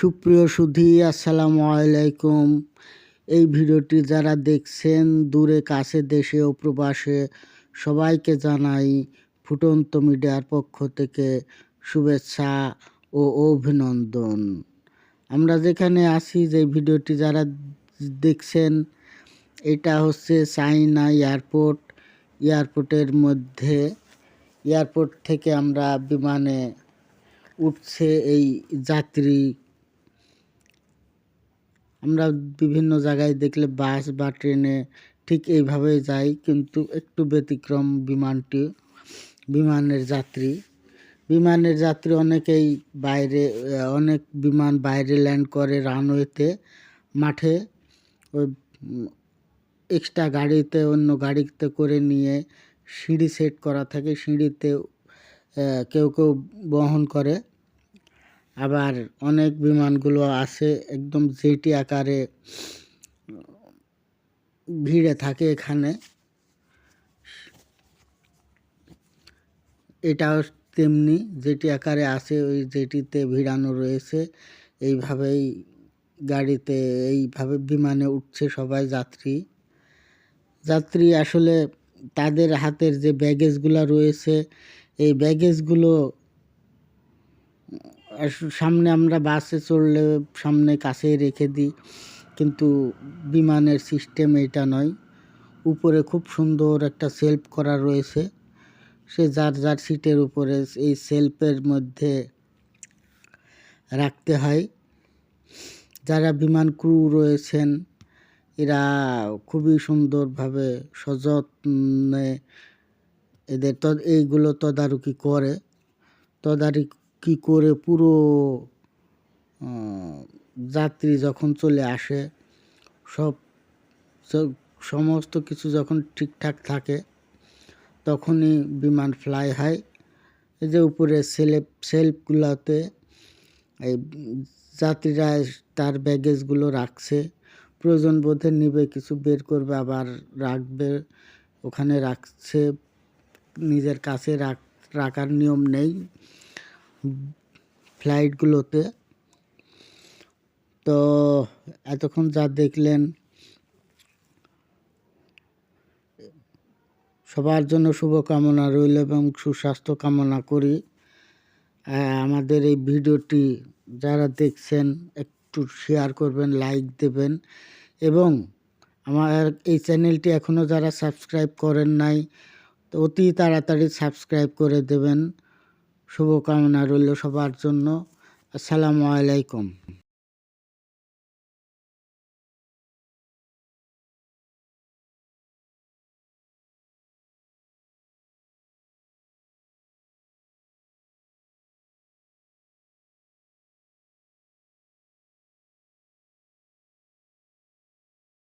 সুপ্রিয় সুধী, আসসালামু আলাইকুম। এই ভিডিওটি যারা দেখছেন দূরে কাছে দেশে ও প্রবাসে সবাইকে জানাই ফুটন্ত মিডিয়ার পক্ষ থেকে শুভেচ্ছা ও অভিনন্দন। আমরা যেখানে আছি, যে ভিডিওটি যারা দেখছেন, এটা হচ্ছে চায়না এয়ারপোর্টের মধ্যে। এয়ারপোর্ট থেকে আমরা বিমানে উঠছে এই যাত্রী। আমরা বিভিন্ন জায়গায় দেখলে বাস বা ট্রেনে ঠিক এইভাবে যাই, কিন্তু একটু ব্যতিক্রম বিমানের যাত্রী অনেকেই অনেক বিমান বাইরে ল্যান্ড করে রানওয়েতে, মাঠে ওই এক্সট্রা গাড়িতে, অন্য গাড়িতে করে নিয়ে সিঁড়ি সেট করা থাকে, সিঁড়িতে কেউ বহন করে। আবার অনেক বিমানগুলো আছে একদম জেটি আকারে ভিড়ে থাকে এখানে। এটাও তেমনি জেটি আকারে আছে, ওই জেটিতে ভিড়ানো রয়েছে। এইভাবেই এইভাবে বিমানে উঠছে সবাই যাত্রী। আসলে তাদের হাতের যে ব্যাগেজগুলো রয়েছে, এই ব্যাগেজগুলো সামনে, আমরা বাসে চড়লে সামনে কাছে রেখে দিই, কিন্তু বিমানের সিস্টেম এটা নয়। উপরে খুব সুন্দর একটা সেলফ করা রয়েছে, সে যার সিটের উপরে এই সেলফের মধ্যে রাখতে হয়। যারা বিমান ক্রু রয়েছেন, এরা খুবই সুন্দরভাবে সযত্নে এইগুলো তদারকি করে পুরো যাত্রী যখন চলে আসে, সমস্ত কিছু যখন ঠিকঠাক থাকে, তখনই বিমান ফ্লাই হয়। এই যে উপরে সেলফগুলোতে এই যাত্রীরা তার ব্যাগেজগুলো রাখছে, প্রয়োজন বোধে নিবে, কিছু বের করবে আবার রাখবে, ওখানে রাখছে। নিজের কাছে রাখার নিয়ম নেই ফ্লাইটগুলোতে। তো এতক্ষণ যা দেখলেন, সবার জন্য শুভকামনা রইল এবং সুস্বাস্থ্য কামনা করি। আমাদের এই ভিডিওটি যারা দেখছেন একটু শেয়ার করবেন, লাইক দেবেন, এবং আমার এই চ্যানেলটি এখনও যারা সাবস্ক্রাইব করেন নাই, তো অতি তাড়াতাড়ি সাবস্ক্রাইব করে দেবেন। শুভকামনা রইল সবার জন্য। আসসালামু আলাইকুম।